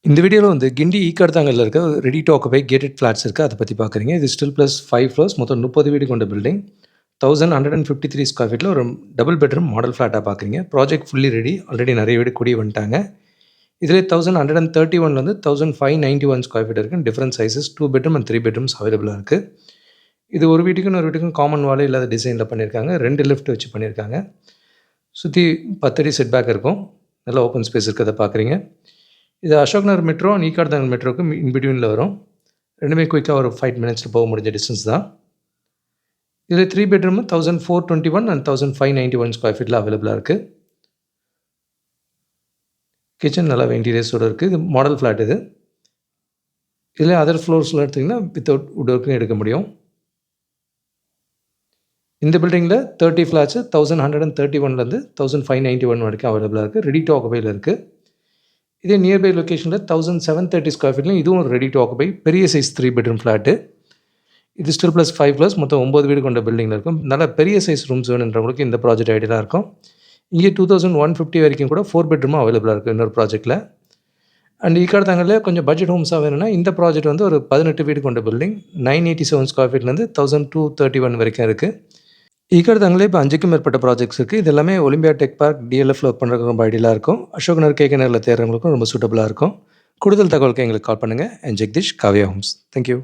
இந்த வீடியோல வந்து கிண்டி ஈக்காடுதாங்கல்ல இருக்க ready to occupy gated flats இருக்கு. அத பத்தி பார்க்குறீங்க. இது ஸ்டில் பிளஸ் 5 ஃப்ளோர்ஸ் மொத்தம் 30 வீடு கொண்ட பில்டிங். 1153 ஸ்கொயர் ஃபீட்ல ஒரு டபுள் பெட்ரூம் மாடல் ஃபிளாட்டா பார்க்குறீங்க. Project fully ready. ஆல்ரெடி நிறைய வீடு குடி வந்துட்டாங்க. இதிலே 1131லேருந்து 1591 ஸ்கொயர் ஃபீட் இருக்கு. Different sizes 2 bedroom and 3 bedrooms அவைலபிளா இருக்கு. இது ஒரு வீட்டுக்கும் இன்னொரு வீட்டுக்கும் காமன் வாலே இல்லாத டிசைனில் பண்ணியிருக்காங்க. 2 லிஃப்ட் வச்சு பண்ணியிருக்காங்க. சுற்றி 10 அடி செட் பேக் இருக்கும். நல்ல ஓப்பன் ஸ்பேஸ் இருக்கிறத பார்க்குறீங்க. இது அசோக் நகர் மெட்ரோ அண்ட் ஈக்காடுதாங்கல் மெட்ரோக்கு இன்பிட்வீனில் வரும். ரெண்டுமே குயிக்காக ஒரு 5 மினிட்ஸில் போக முடிஞ்ச டிஸ்டன்ஸ் தான். இதில் 3 பெட்ரூம் 1421 அண்ட் 1591 ஸ்கொயர் ஃபீட்டில் அவைலபிளாக இருக்குது. கிச்சன் நல்லா இன்டீரியர்ஸோடு இருக்குது. இது மாடல் ஃப்ளாட் இது. இதில் அதர் ஃப்ளோர்ஸில் எடுத்திங்கன்னா வித்தவுட் வுட் ஒர்க்கும் எடுக்க முடியும். இந்த பில்டிங்கில் 30 ஃப்ளாட்ஸு 1131லேருந்து 1591 வரைக்கும் அவைலபிளாக இருக்குது. ரெடி டு ஆக்குபையில் இருக்குது. இதே நியர்பை லொக்கேஷனில் 1730 ஸ்கொயர் ஃபீட்லையும் இதுவும் ரெடி டு ஆக்குபை பெரிய சைஸ் 3 பெட்ரூம் ஃப்ளாட்டு. இது ஸ்டில் ப்ளஸ் 5 ப்ளஸ் மொத்தம் 9 வீடு கொண்ட பில்டிங்கில் இருக்கும். நல்லா பெரிய சைஸ் ரூம்ஸ் வேணுன்றவங்களுக்கு இந்த ப்ராஜெக்ட் ஐடியலாக இருக்கும். இங்கே 2150 வரைக்கும் கூட 4 பெட்ரூமும் அவைலபிளாக இருக்குது இன்னொரு ப்ராஜெக்ட்டில். அண்ட் ஈக்காடுதாங்கல்ல கொஞ்சம் பட்ஜெட் ஹோம்ஸாக வேணும்னா இந்த ப்ராஜெக்ட் வந்து ஒரு 18 வீடு கொண்ட பில்டிங் 987 ஸ்கொயர் ஃபீட்லேருந்து 1231 வரைக்கும் இருக்குது. ஈக்காடுதாங்கல்ல இப்போ 5க்கும் மேற்பட்ட ப்ராஜெக்ட்ஸ் இருக்குது. இது எல்லாமே ஒலிம்பியா டெக் பார்க் டிஎல்எஃப்ல ஒர்க் பண்ணுறதுக்கு ரொம்ப ஐடியலாக இருக்கும். அசோக் நகர் கேகே நகரில் தேடுறவங்களுக்கும் ரொம்ப சூட்டபுளாக இருக்கும். கூடுதல் தகவலுக்கு எங்களுக்கு கால் பண்ணுங்கள். And Jagadish Kavya homes. Thank you.